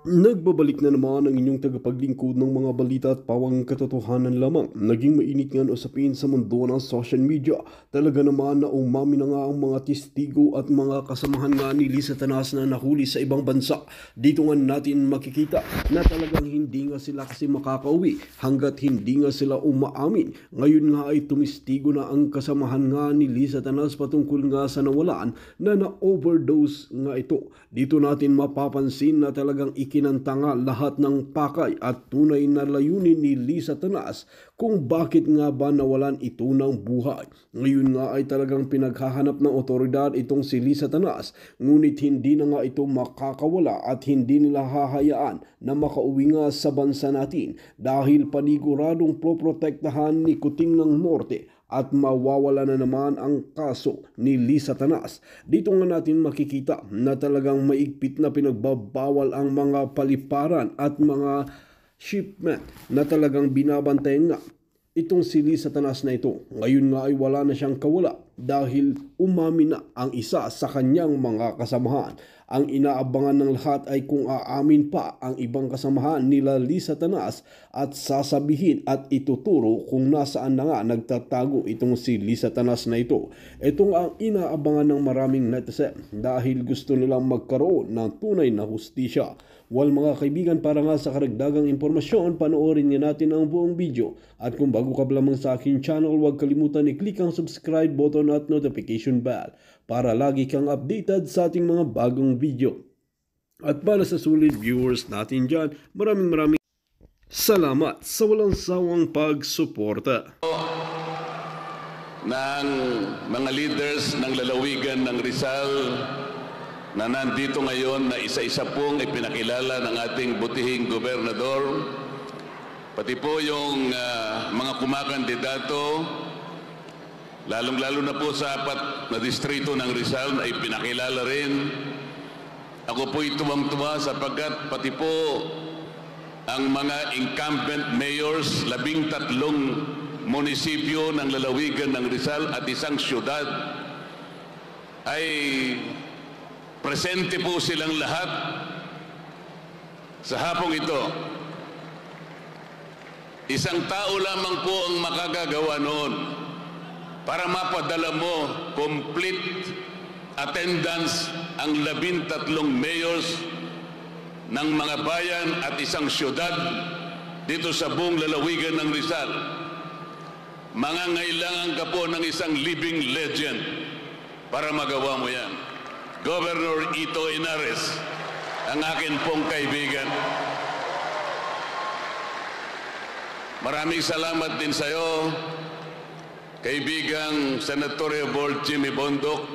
Nagbabalik na naman ang inyong tagapaglingkod ng mga balita at pawang katotohanan lamang. Naging mainit nga usapin sa mundo ng social media. Talaga naman na umami na nga ang mga testigo at mga kasamahan nga ni Liz Satanas na nahuli sa ibang bansa. Dito nga natin makikita na talagang hindi nga sila kasi makakauwi hanggat hindi nga sila umaamin. Ngayon nga ay tumistigo na ang kasamahan nga ni Liz Satanas patungkol nga sa nawalan na na-overdose nga ito. Dito natin mapapansin na talagang ikinantanga lahat ng pakay at tunay na layunin ni Liz Satanas kung bakit nga ba nawalan ito ng buhay. Ngayon nga ay talagang pinaghahanap ng otoridad itong si Liz Satanas, ngunit hindi na nga ito makakawala at hindi nila hahayaan na makauwi nga sa bansa natin dahil paniguradong poprotektahan ni Kuting ng Norte at mawawala na naman ang kaso ni Liz Satanas. Dito nga natin makikita na talagang maigpit na pinagbabawal ang mga paliparan at mga shipment na talagang binabantayan nga itong si Liz Satanas na ito. Ngayon nga ay wala na siyang kawala dahil umami na ang isa sa kanyang mga kasamahan. Ang inaabangan ng lahat ay kung aamin pa ang ibang kasamahan nila Liz Satanas at sasabihin at ituturo kung nasaan na nga nagtatago itong si Liz Satanas na ito. Ito ang inaabangan ng maraming netizen dahil gusto nilang magkaroon ng tunay na hustisya. Well mga kaibigan, para nga sa karagdagang impormasyon, panoorin nga natin ang buong video. At kung bago ka lamang sa aking channel, huwag kalimutan i-click ang subscribe button at notification bell para lagi kang updated sa ating mga bagong video. At para sa sulit viewers natin dyan, maraming salamat sa walang sawang pagsuporta ng mga leaders ng lalawigan ng Rizal na nandito ngayon na isa-isa pong ipinakilala ng ating butihing gobernador, pati po yung mga kumakandidato, lalong-lalo na po sa 4 na distrito ng Rizal na ipinakilala rin. Ako po'y tuwang-tuwa sapagkat pati po ang mga incumbent mayors, 13 munisipyo ng lalawigan ng Rizal at isang syudad ay presente po silang lahat sa hapong ito. Isang tao lamang po ang makagagawa noon para mapadala mo complete attendance ang 13 mayors ng mga bayan at isang syudad dito sa buong lalawigan ng Rizal. Mangangailangan ka po ng isang living legend para magawa mo yan. Governor Ito Inares, ang akin pong kaibigan. Maraming salamat din sa iyo, kaibigang Senatorial Board Jimmy Bondok,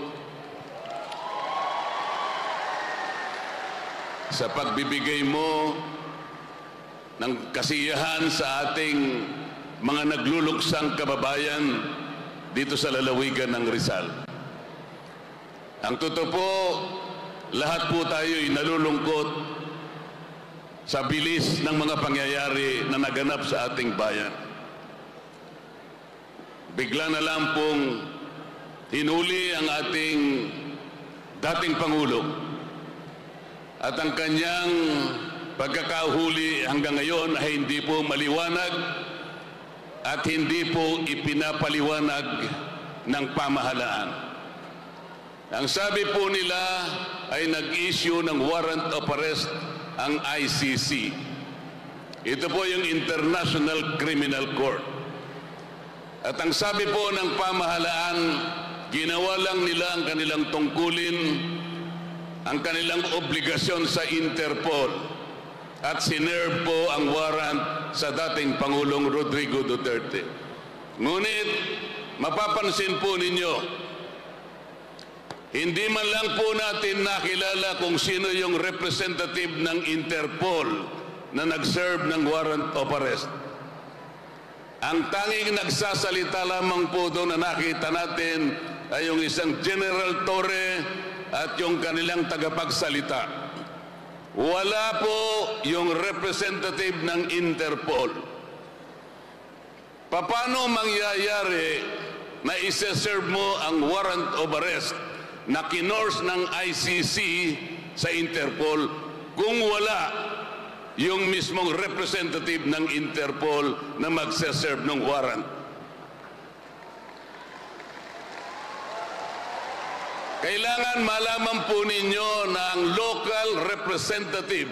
sa pagbibigay mo ng kasiyahan sa ating mga nagluluksang kababayan dito sa lalawigan ng Rizal. Ang totoo po, lahat po tayo'y nalulungkot sa bilis ng mga pangyayari na naganap sa ating bayan. Bigla na lang pong hinuli ang ating dating Pangulo at ang kanyang pagkakahuli hanggang ngayon ay hindi po maliwanag at hindi po ipinapaliwanag ng pamahalaan. Ang sabi po nila ay nag-issue ng warrant of arrest ang ICC. Ito po yung International Criminal Court. At ang sabi po ng pamahalaan, ginawa lang nila ang kanilang tungkulin, ang kanilang obligasyon sa Interpol at sinerve po ang warrant sa dating Pangulong Rodrigo Duterte. Ngunit mapapansin po ninyo, hindi man lang po natin nakilala kung sino yung representative ng Interpol na nag-serve ng warrant of arrest. Ang tanging nagsasalita lamang po doon na nakita natin ay yung isang General Torre at yung kanilang tagapagsalita. Wala po yung representative ng Interpol. Paano mangyayari na isa-serve mo ang warrant of arrest na kinors ng ICC sa Interpol kung wala yung mismong representative ng Interpol na magse-serve ng warrant. Kailangan malaman po ninyo na ang local representative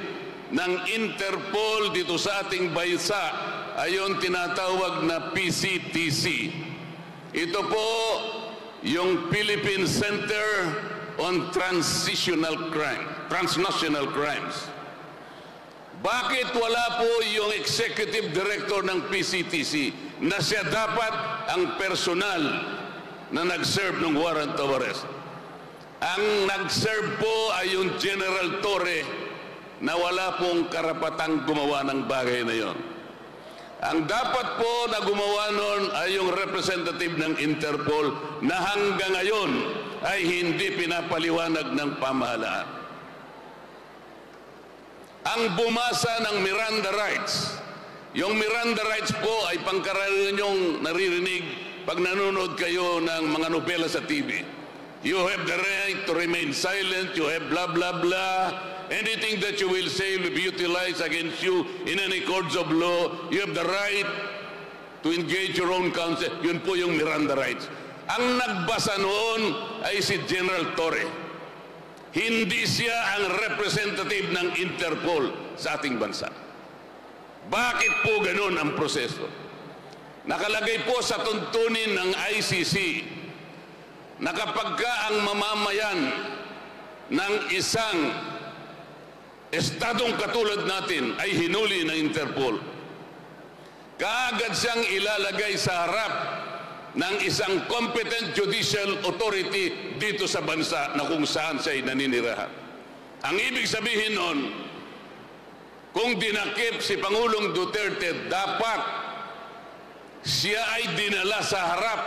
ng Interpol dito sa ating bansa ay yung tinatawag na PCTC. Ito po yung Philippine Center on Transnational Crimes. Bakit wala po yung executive director ng PCTC na siya dapat ang personal na nag-serve ng warrant of arrest? Ang nag-serve po ay yung General Torre na wala pong karapatang gumawa ng bagay na yon. Ang dapat po na gumawa nun ay yung representative ng Interpol na hanggang ngayon ay hindi pinapaliwanag ng pamahalaan. Ang bumasa ng Miranda Rights, yung Miranda Rights po ay pangkaraniwan yung naririnig pag nanonood kayo ng mga nobela sa TV. You have the right to remain silent, you have blah, blah, blah. Anything that you will say will be utilized against you in any courts of law. You have the right to engage your own counsel. Yun po yung Miranda Rights. Ang nagbasa noon ay si General Torre. Hindi siya ang representative ng Interpol sa ating bansa. Bakit po ganun ang proseso? Nakalagay po sa tuntunin ng ICC na kapag ka ang mamamayan ng isang estadong katulad natin ay hinuli ng Interpol, kaagad siyang ilalagay sa harap ng isang competent judicial authority dito sa bansa na kung saan siya naninirahan. Ang ibig sabihin nun, kung dinakip si Pangulong Duterte, dapat siya ay dinala sa harap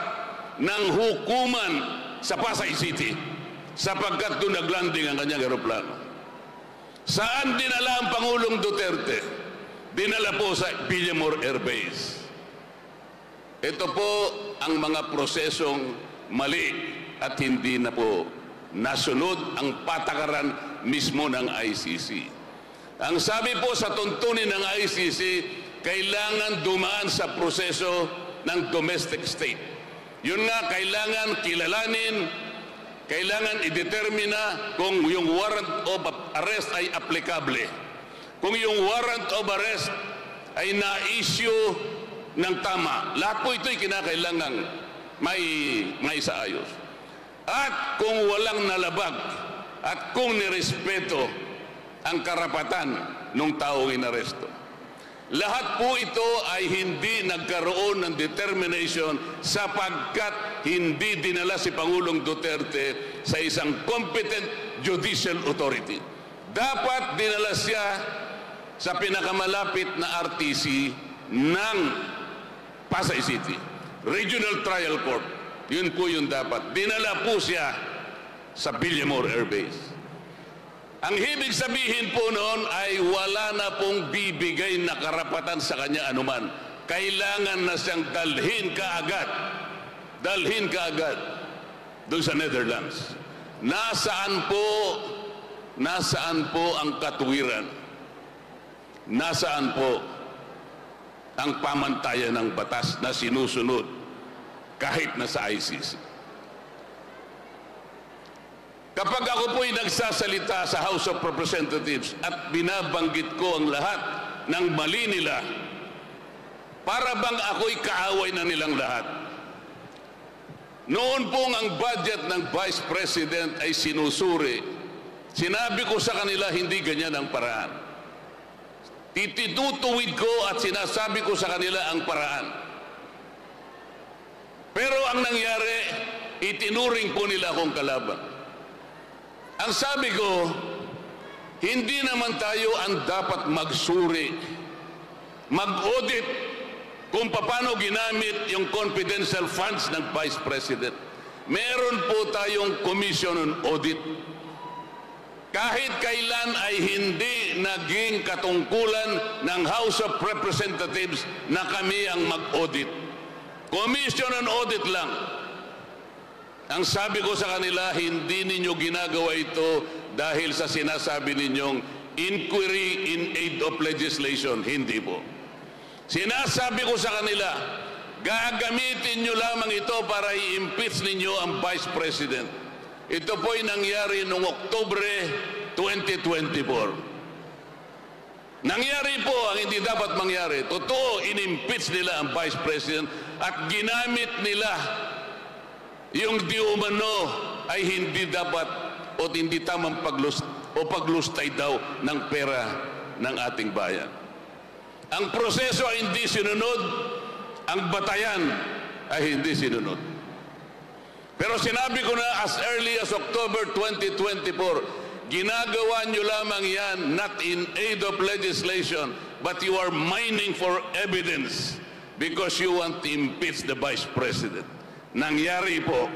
ng hukuman sa Pasay City sapagkat doon naglanding ang kanyang eroplano. Saan dinala ang Pangulong Duterte? Dinala po sa Villamor Air Base. Ito po ang mga prosesong mali at hindi na po nasunod ang patakaran mismo ng ICC. Ang sabi po sa tuntunin ng ICC, kailangan dumaan sa proseso ng domestic state. Yun nga, kailangan kilalanin, kailangan idetermina kung yung warrant of arrest ay applicable. Kung yung warrant of arrest ay na-issue ng tama. Lahat po ito'y kinakailangan may saayos. At kung walang nalabag at kung nirespeto ang karapatan ng taong inaresto. Lahat po ito ay hindi nagkaroon ng determination sapagkat hindi dinala si Pangulong Duterte sa isang competent judicial authority. Dapat dinala siya sa pinakamalapit na RTC ng Pasay City, Regional Trial Court. Yun po yung dapat. Dinala po siya sa Villamor Air Base. Ang ibig sabihin po noon ay wala na pong bibigay na karapatan sa kanya anuman. Kailangan na siyang dalhin kaagad doon sa Netherlands. Nasaan po ang katuwiran? Nasaan po ang pamantayan ng batas na sinusunod kahit na sa ICC? Kapag ako po'y nagsasalita sa House of Representatives at binabanggit ko ang lahat ng mali nila, para bang ako'y kaaway na nilang lahat. Noon pong ang budget ng Vice President ay sinusuri, sinabi ko sa kanila hindi ganyan ang paraan. Titutuwid ko at sinasabi ko sa kanila ang paraan. Pero ang nangyari, itinuring po nila akong kalaban. Ang sabi ko, hindi naman tayo ang dapat magsuri, mag-audit kung paano ginamit yung confidential funds ng Vice President. Meron po tayong Commission on Audit. Kahit kailan ay hindi naging katungkulan ng House of Representatives na kami ang mag-audit. Commission on Audit lang. Ang sabi ko sa kanila, hindi ninyo ginagawa ito dahil sa sinasabi ninyong inquiry in aid of legislation. Hindi po. Sinasabi ko sa kanila, gagamitin nyo lamang ito para i-impeach ninyo ang Vice President. Ito po'y nangyari noong Oktubre 2024. Nangyari po ang hindi dapat mangyari. Totoo, in-impeach nila ang Vice President at ginamit nila yung di umano ay hindi dapat o hindi tamang paglustay daw ng pera ng ating bayan. Ang proseso ay hindi sinunod, ang batayan ay hindi sinunod. Pero sinabi ko na as early as October 2024, ginagawa nyo lamang yan not in aid of legislation, but you are mining for evidence because you want to impeach the Vice President. Nangyari po,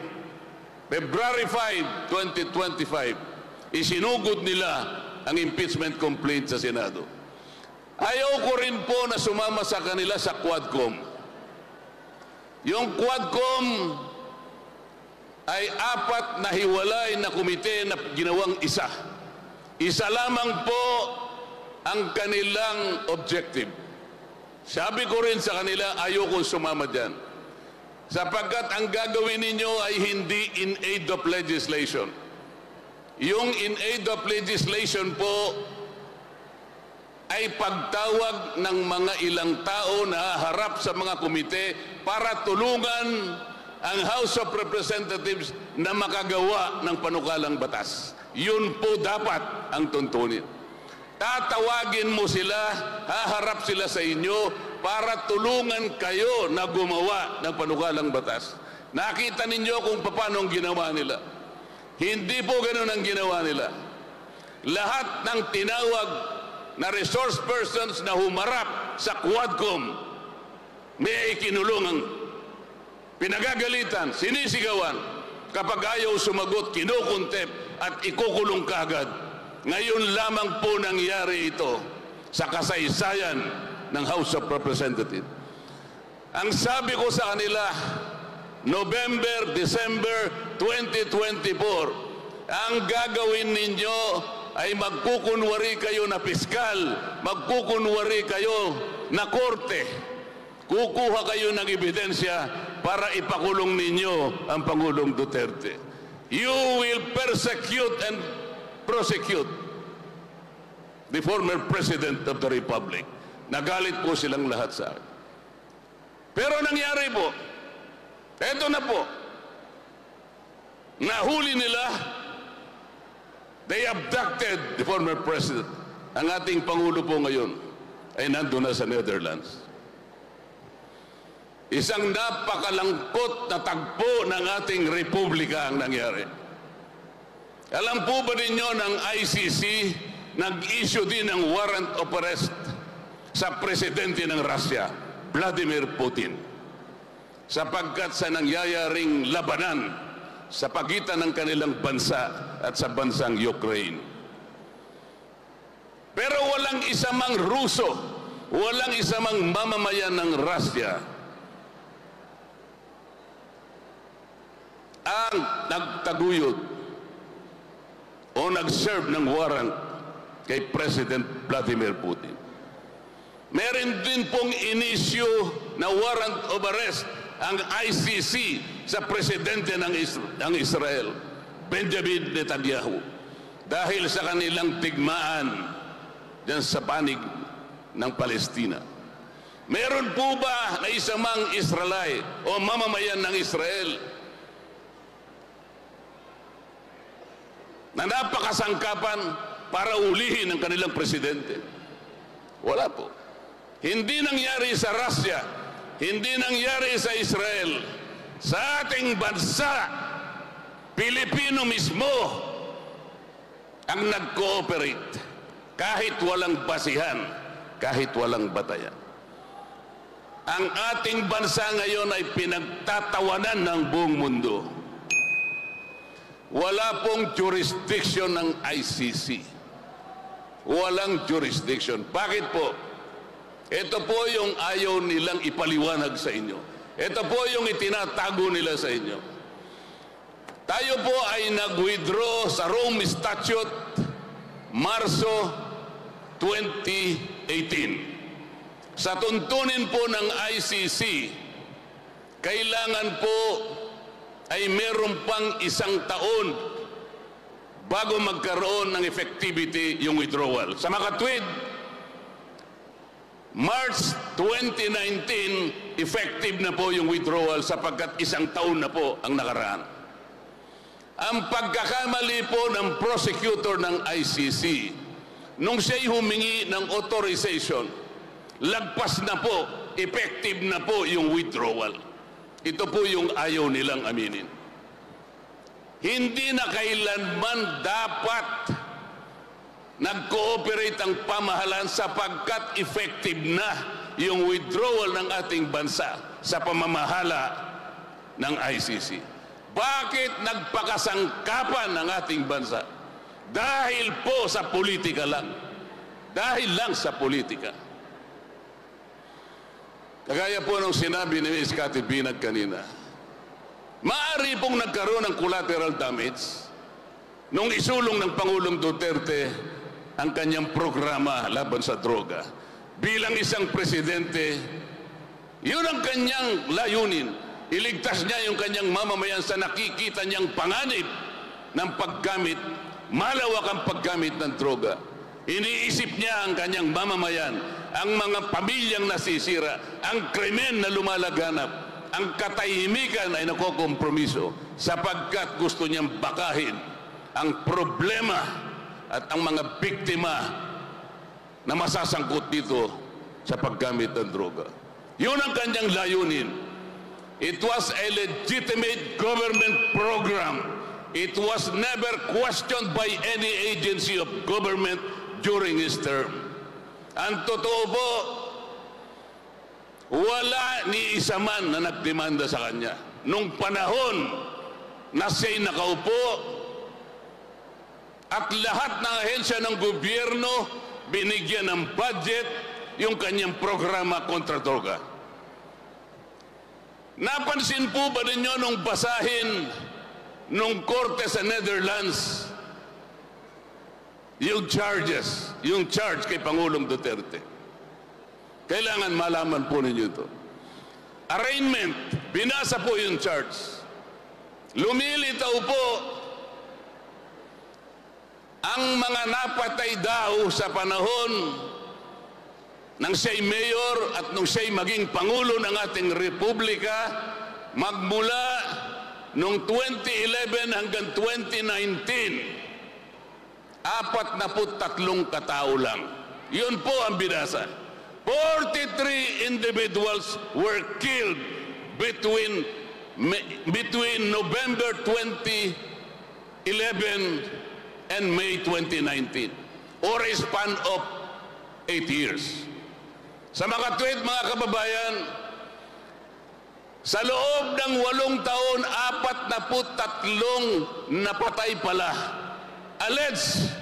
February 5, 2025, isinugod nila ang impeachment complaint sa Senado. Ayaw ko rin po na sumama sa kanila sa Quadcom. Yung Quadcom ay 4 na hiwalay na komite na ginawang isa. Isa lamang po ang kanilang objective. Sabi ko rin sa kanila, ayaw kong sumama dyan. Sapagkat ang gagawin ninyo ay hindi in aid of legislation. Yung in aid of legislation po ay pagtawag ng mga ilang tao na harap sa mga komite para tulungan ang House of Representatives na makagawa ng panukalang batas. Yun po dapat ang tuntunin. Tatawagin mo sila, haharap sila sa inyo para tulungan kayo na gumawa ng panukalang batas. Nakita ninyo kung paano ang ginawa nila. Hindi po ganun ang ginawa nila. Lahat ng tinawag na resource persons na humarap sa Quadcom, may ikinulong ang pinagagalitan, sinisigawan. Kapag ayaw sumagot, kinukontep at ikukulong kagad. Ngayon lamang po nangyari ito sa kasaysayan ng House of Representatives. Ang sabi ko sa kanila, November, December 2024, ang gagawin ninyo ay magkukunwari kayo na piskal, magkukunwari kayo na korte. Kukuha kayo ng ebidensya para ipakulong ninyo ang Pangulong Duterte. You will persecute and prosecute the former President of the Republic. Nagalit po silang lahat sa akin. Pero nangyari po, eto na po, nahuli nila. They abducted the former president. Ang ating Pangulo po ngayon ay nandun na sa Netherlands. Isang napakalangkot na tagpo ng ating republika ang nangyari. Alam po ba ninyo ng ICC nag-issue din ng warrant of arrest sa presidente ng Russia, Vladimir Putin, sapagkat sa nangyayaring labanan sa pagitan ng kanilang bansa at sa bansang Ukraine. Pero walang isa mang Ruso, walang isa mang mamamayan ng Russia ang nagtaguyod o nag-serve ng warrant kay President Vladimir Putin. Meron din pong inisyu na warrant of arrest ang ICC sa presidente ng Israel, Benjamin Netanyahu, dahil sa kanilang tigmaan dyan sa panig ng Palestina. Meron po ba na isa mang Israelite o mamamayan ng Israel na napakasangkapan para ulihin ang kanilang presidente? Wala po. Hindi nangyari sa Russia, hindi nangyari sa Israel. Sa ating bansa, Pilipino mismo ang nag-cooperate kahit walang basihan, kahit walang batayan. Ang ating bansa ngayon ay pinagtatawanan ng buong mundo. Wala pong jurisdiction ng ICC. Walang jurisdiction. Bakit po? Ito po yung ayaw nilang ipaliwanag sa inyo. Ito po yung itinatago nila sa inyo. Tayo po ay nag-withdraw sa Rome Statute Marso 2018. Sa tuntunin po ng ICC, kailangan po ay meron pang 1 taon bago magkaroon ng effectivity yung withdrawal. Sa makatwid, March 2019, effective na po yung withdrawal sapagkat 1 taon na po ang nakaraan. Ang pagkakamali po ng prosecutor ng ICC, nung siya'y humingi ng authorization, lagpas na po, effective na po yung withdrawal. Ito po yung ayaw nilang aminin. Hindi na kailanman dapat nag-cooperate ang pamahalaan sapagkat effective na yung withdrawal ng ating bansa sa pamamahala ng ICC. Bakit nagpakasangkapan ng ating bansa? Dahil po sa politika lang. Dahil lang sa politika. Kagaya po nung sinabi ni Ms. Cathy Binag kanina, maaari pong nagkaroon ng collateral damage nung isulong ng Pangulong Duterte ang kanyang programa laban sa droga. Bilang isang presidente, yun ang kanyang layunin. Iligtas niya yung kanyang mamamayan sa nakikita niyang panganib ng paggamit, malawak ang paggamit ng droga. Iniisip niya ang kanyang mamamayan, ang mga pamilyang nasisira, ang krimen na lumalaganap, ang katahimikan ay nakokompromiso sapagkat gusto niyang bakahin ang problema at ang mga biktima na masasangkot dito sa paggamit ng droga. Yun ang kanyang layunin. It was a legitimate government program. It was never questioned by any agency of government during his term. Ang totoo po, wala ni isa man na nagdemanda sa kanya. Nung panahon na siya'y nakaupo, at lahat ng ahensya ng gobyerno binigyan ng budget yung kanyang programa kontra droga. Napansin po ba ninyo nung basahin nung korte sa Netherlands yung charge kay Pangulong Duterte? Kailangan malaman po ninyo ito. Arraignment, binasa po yung charge. Lumilitaw po ang mga napatay daw sa panahon nang siya'y mayor at nung siya'y maging pangulo ng ating republika magmula noong 2011 hanggang 2019, 43 katao lang. Yun po ang binasa. 43 individuals were killed between November 2011 and May 2019, or a span of 8 years. Sa makatwid, mga kababayan, sa loob ng 8 taon, 43 napatay pala. Alleged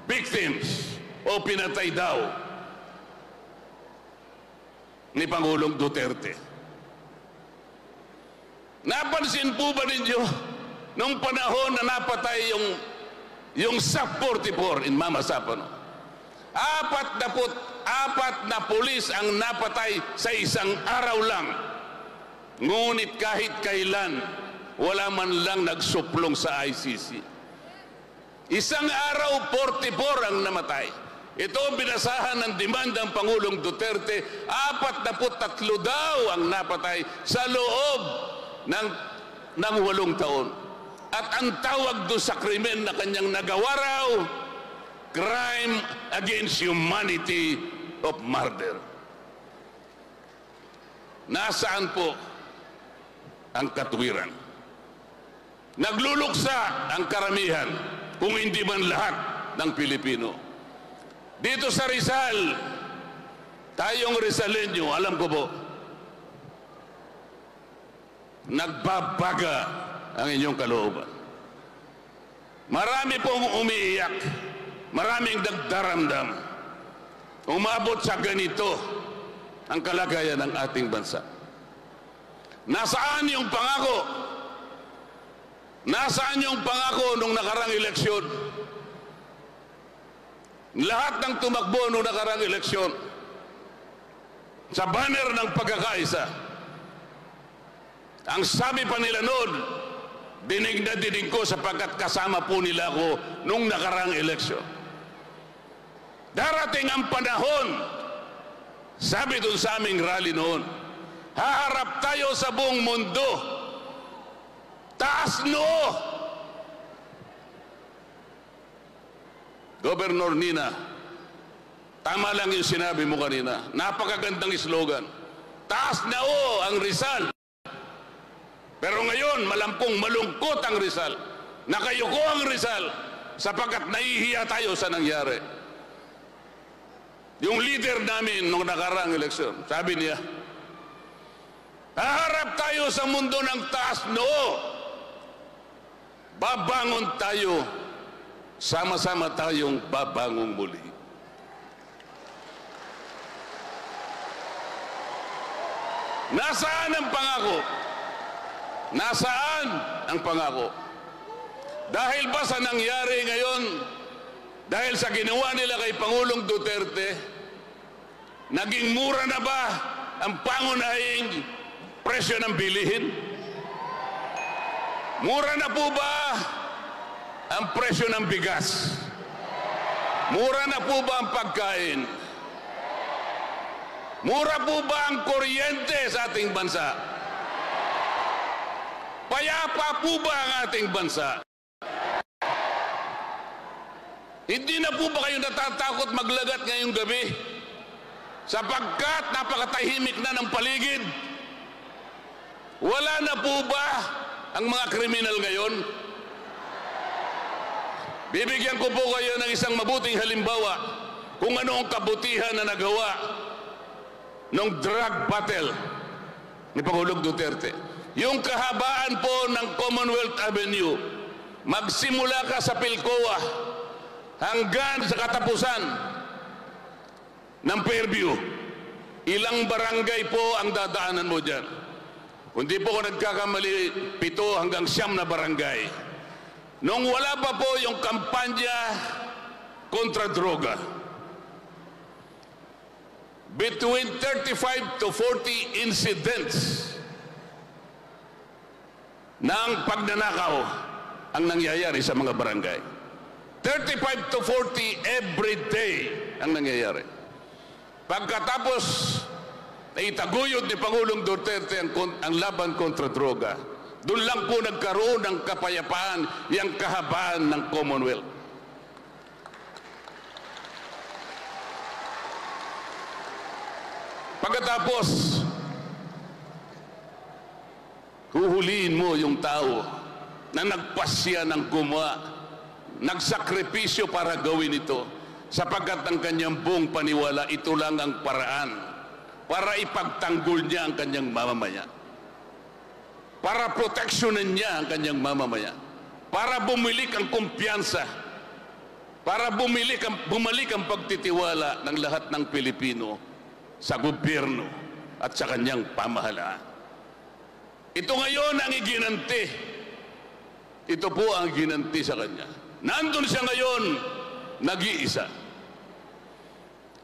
victims o pinatay daw ni Pangulong Duterte. Napansin po ba ninyo nung panahon na napatay yung SAP 44 in Mama Sapano? 44 na pulis ang napatay sa isang araw lang. Ngunit kahit kailan, wala man lang nagsuplong sa ICC. Isang araw, 44 ang namatay. Ito ang binasahan ng demanda ng Pangulong Duterte. 43 daw ang napatay sa loob ng 8 taon. At ang tawag doon sa krimen na kanyang nagawa raw, crime against humanity of murder. Nasaan po ang katuwiran? Nagluluksa ang karamihan, kung hindi man lahat ng Pilipino. Dito sa Rizal, tayong Rizalenyo, alam ko po, nagbabaga ang inyong kalooban. Marami pong umiiyak, maraming nagdaramdam. Umabot sa ganito ang kalagayan ng ating bansa. Nasaan yung pangako? Nasaan yung pangako nung nakarang eleksyon? Lahat ng tumakbo noong nakaraang eleksyon sa banner ng pagkakaisa. Ang sabi pa nila noon, dinig na dinig ko sapagkat kasama po nila ako noong nakaraang eleksyon. Darating ang panahon, sabi doon sa aming rally noon, haharap tayo sa buong mundo. Taas noo! Governor Nina, tama lang yung sinabi mo kanina. Napakagandang slogan. Taas na o ang Rizal. Pero ngayon, malampong malungkot ang Rizal. Nakayuko ang Rizal sapagkat nahihiya tayo sa nangyari. Yung leader namin nung nakaraang eleksyon, sabi niya, haharap tayo sa mundo ng taas noo. Babangon tayo. Sama-sama tayong babangong muli. Nasaan ang pangako? Nasaan ang pangako? Dahil ba sa nangyari ngayon, dahil sa ginawa nila kay Pangulong Duterte, naging mura na ba ang pangunahing presyo ng bilihin? Mura na po ba ang presyo ng bigas? Mura na po ba ang pagkain? Mura po ba ang kuryente sa ating bansa? Payapa po ba ang ating bansa? Hindi na po ba kayo natatakot maglagat ngayong gabi? Sapagkat napakatahimik na ng paligid. Wala na po ba ang mga kriminal ngayon? Bibigyan ko po kayo ng isang mabuting halimbawa kung ano ang kabutihan na nagawa ng drug battle ni Pangulong Duterte. Yung kahabaan po ng Commonwealth Avenue, magsimula ka sa Pilcoa hanggang sa katapusan ng Fairview. Ilang barangay po ang dadaanan mo dyan. Kung di po ako nagkakamali, 7 hanggang 9 na barangay. Nung wala pa po yung kampanya kontra droga, between 35 to 40 incidents ng pagnanakaw ang nangyayari sa mga barangay. 35 to 40 every day ang nangyayari. Pagkatapos na itaguyod ni Pangulong Duterte ang laban kontra droga, doon lang po nagkaroon ng kapayapaan yung kahabaan ng Commonwealth. Pagkatapos, huhulihin mo yung tao na nagpasya ng gumawa, nagsakripisyo para gawin ito, sapagkat ang kanyang buong paniwala, ito lang ang paraan para ipagtanggol niya ang kanyang mamamayan, para proteksyonan niya ang kanyang mamamayan, para bumalik ang kumpiyansa, para bumalik ang pagtitiwala ng lahat ng Pilipino sa gobyerno at sa kanyang pamahalaan. Ito ngayon ang iginanti. Ito po ang ginanti sa kanya. Nandun siya ngayon, nag-iisa.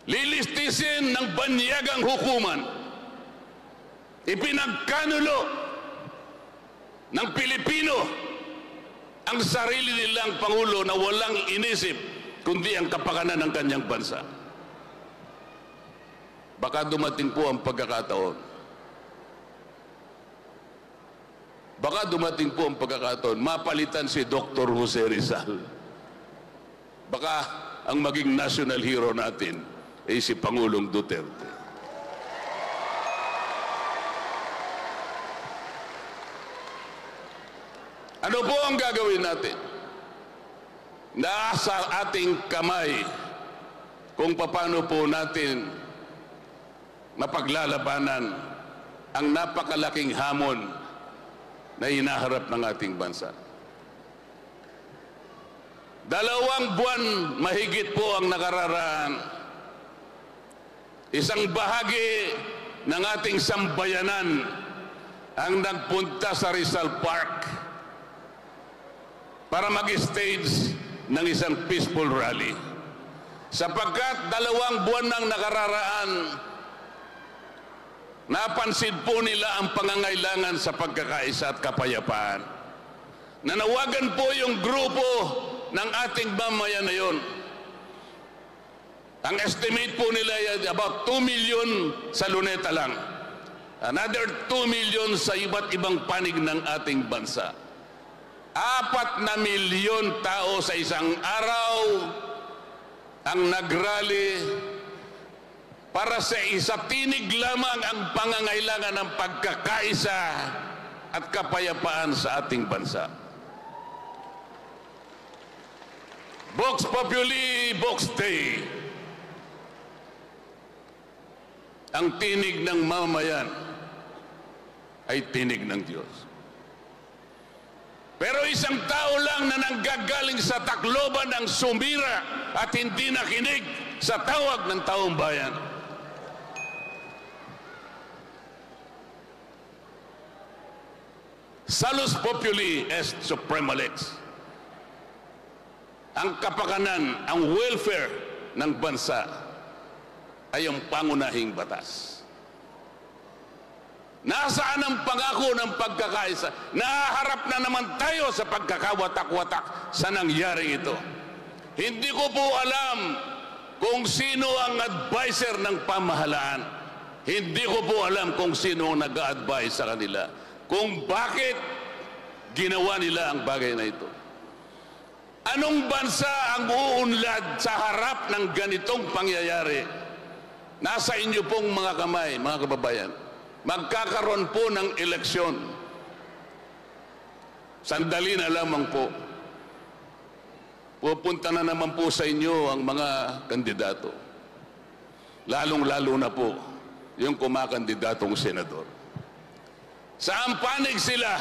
Lilistisin ng banyagang hukuman, ipinagkanulo ng Pilipino ang sarili nilang Pangulo na walang inisip kundi ang kapakanan ng kanyang bansa. Baka dumating po ang pagkakataon. Baka dumating po ang pagkakataon, mapalitan si Dr. Jose Rizal. Baka ang maging national hero natin ay si Pangulong Duterte. Ano po ang gagawin natin? Nasa ating kamay kung paano po natin mapaglalabanan ang napakalaking hamon na hinaharap ng ating bansa. 2 buwan mahigit po ang nakararaan. Isang bahagi ng ating sambayanan ang nagpunta sa Rizal Park para mag-stage ng isang peaceful rally. sapagkat 2 buwan nang nakararaan, napansin po nila ang pangangailangan sa pagkakaisa at kapayapaan. Nanawagan po yung grupo ng ating mamayan na yun. Ang estimate po nila ay about 2 million sa Luneta lang. Another 2 million sa iba't ibang panig ng ating bansa. 4 na milyon tao sa isang araw ang nagrally para sa tinig lamang ang pangangailangan ng pagkakaisa at kapayapaan sa ating bansa. Vox Populi, Vox Dei. Ang tinig ng mamamayan ay tinig ng Diyos. Pero isang tao lang na nanggagaling sa Tacloban ang sumira at hindi nakinig sa tawag ng taong bayan. Salus Populi est Suprema Lex. Ang kapakanan, ang welfare ng bansa ay ang pangunahing batas. Nasaan ang pangako ng pagkakaisa? Nahaharap na naman tayo sa pagkakawatak-watak sa nangyari ito. Hindi ko po alam kung sino ang advisor ng pamahalaan. Hindi ko po alam kung sino ang nag-a-advise sa kanila. Kung bakit ginawa nila ang bagay na ito. Anong bansa ang uunlad sa harap ng ganitong pangyayari? Nasa inyo pong mga kamay, mga kababayan. Magkakaroon po ng eleksyon. Sandali na lamang po. Pupunta na naman po sa inyo ang mga kandidato. Lalong-lalo na po yung kumakandidatong senador. Saan panig sila?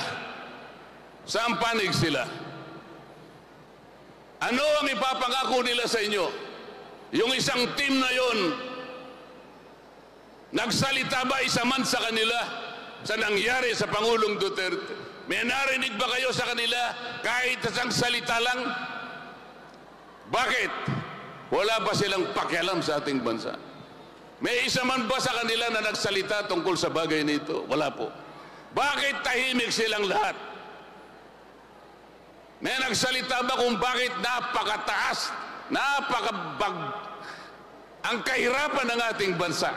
Saan panig sila? Ano ang ipapangako nila sa inyo? Yung isang team na yon, nagsalita ba isa man sa kanila sa nangyari sa Pangulong Duterte? May narinig ba kayo sa kanila kahit isang salita lang? Bakit? Wala ba silang pakialam sa ating bansa? May isa man ba sa kanila na nagsalita tungkol sa bagay nito? Wala po. Bakit tahimik silang lahat? May nagsalita ba kung bakit napakataas, ang kahirapan ng ating bansa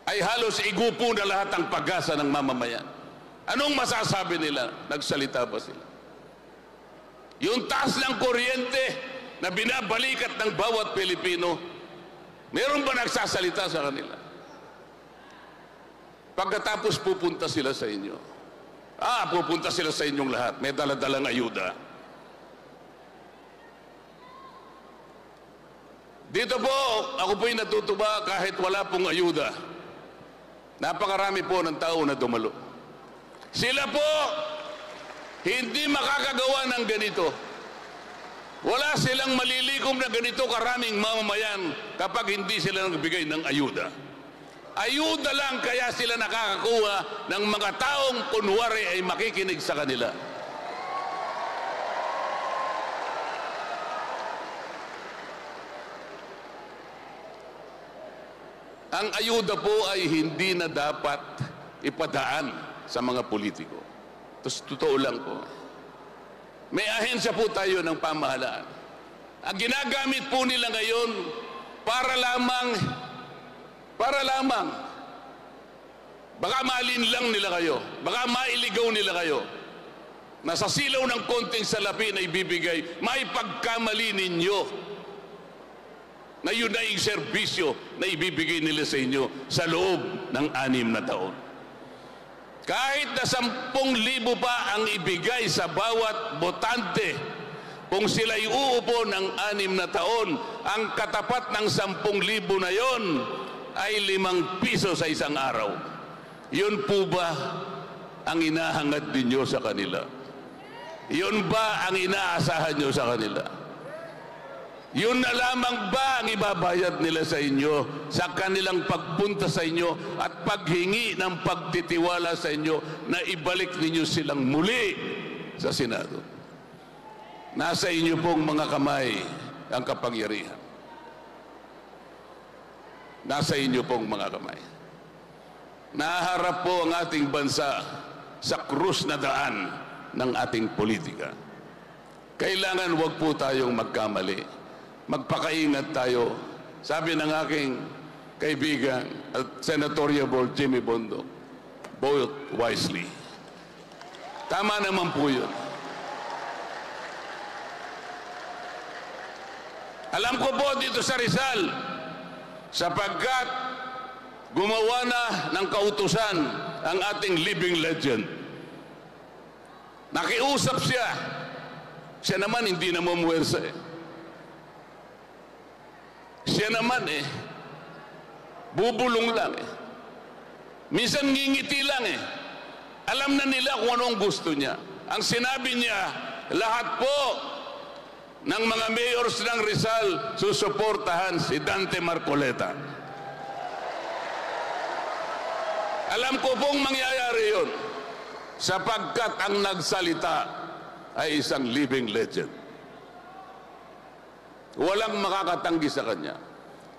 ay halos igupo na lahat ang pag-asa ng mamamayan? Anong masasabi nila? Nagsalita ba sila? Yung taas ng kuryente na binabalikat ng bawat Pilipino, meron ba nagsasalita sa kanila? Pagkatapos pupunta sila sa inyo. Pupunta sila sa inyong lahat. May dala-dalang ayuda. Dito po, ako po'y natutuwa kahit wala pong ayuda. Napakarami po ng tao na dumalo. Sila po, hindi makakagawa ng ganito. Wala silang malilikom na ganito karaming mamamayan kapag hindi sila nagbigay ng ayuda. Ayuda lang kaya sila nakakakuha ng mga taong kunwari ay makikinig sa kanila. Ang ayuda po ay hindi na dapat ipadaan sa mga politiko. Totoo lang po. May ahensya po tayo ng pamahalaan. Ang ginagamit po nila ngayon para lamang baka maalinlang nila kayo, baka mailigaw nila kayo, na sa silaw ng konting salapi na ibibigay, may pagkamali ninyo na yun ay serbisyo na ibibigay nila sa inyo sa loob ng 6 na taon. Kahit na 10,000 pa ang ibigay sa bawat botante, kung sila'y uupo ng 6 na taon, ang katapat ng 10,000 na yon ay 5 piso sa isang araw. Yun po ba ang inahangad ninyo sa kanila? Yun ba ang inaasahan nyo sa kanila? Yun na lamang ba ang ibabayad nila sa inyo sa kanilang pagpunta sa inyo at paghingi ng pagtitiwala sa inyo na ibalik ninyo silang muli sa Senado? Nasa inyo pong mga kamay ang kapangyarihan. nasa inyo pong mga kamay. Naharap po ang ating bansa sa krus na daan ng ating politika. Kailangan wag po tayong magkamali. Magpakaingat tayo. Sabi ng aking kaibigan at senatoriable Jimmy Bondoc, vote wisely. Tama naman po yun. Alam ko po dito sa Rizal, sapagkat gumawa na ng kautusan ang ating living legend. Nakiusap siya. Siya naman hindi na mamuwersa eh. Siya naman bubulong lang eh. Minsan ngingiti lang eh. Alam na nila kung anong gusto niya. Ang sinabi niya, lahat po ng mga mayors ng Rizal susuportahan si Dante Marcoleta. Alam ko pong mangyayari yun sapagkat ang nagsalita ay isang living legend. Walang makakatanggi sa kanya.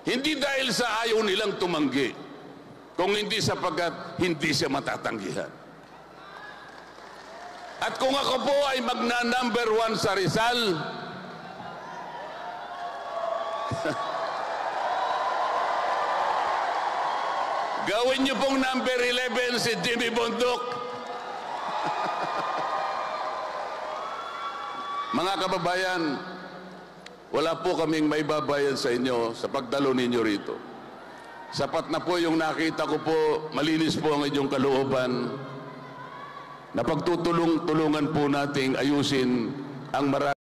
Hindi dahil sa ayaw nilang tumanggi, kung hindi sapagkat hindi siya matatanggihan. At kung ako po ay magna-number 1 sa Rizal, gawin niyo pong number 11 si Jimmy Bondoc. Mga kababayan, wala po kaming may babayan sa inyo sa pagdalo ninyo rito. Sapat na po yung nakita ko po, malinis po ang inyong kalooban na pagtutulungan po nating ayusin ang marami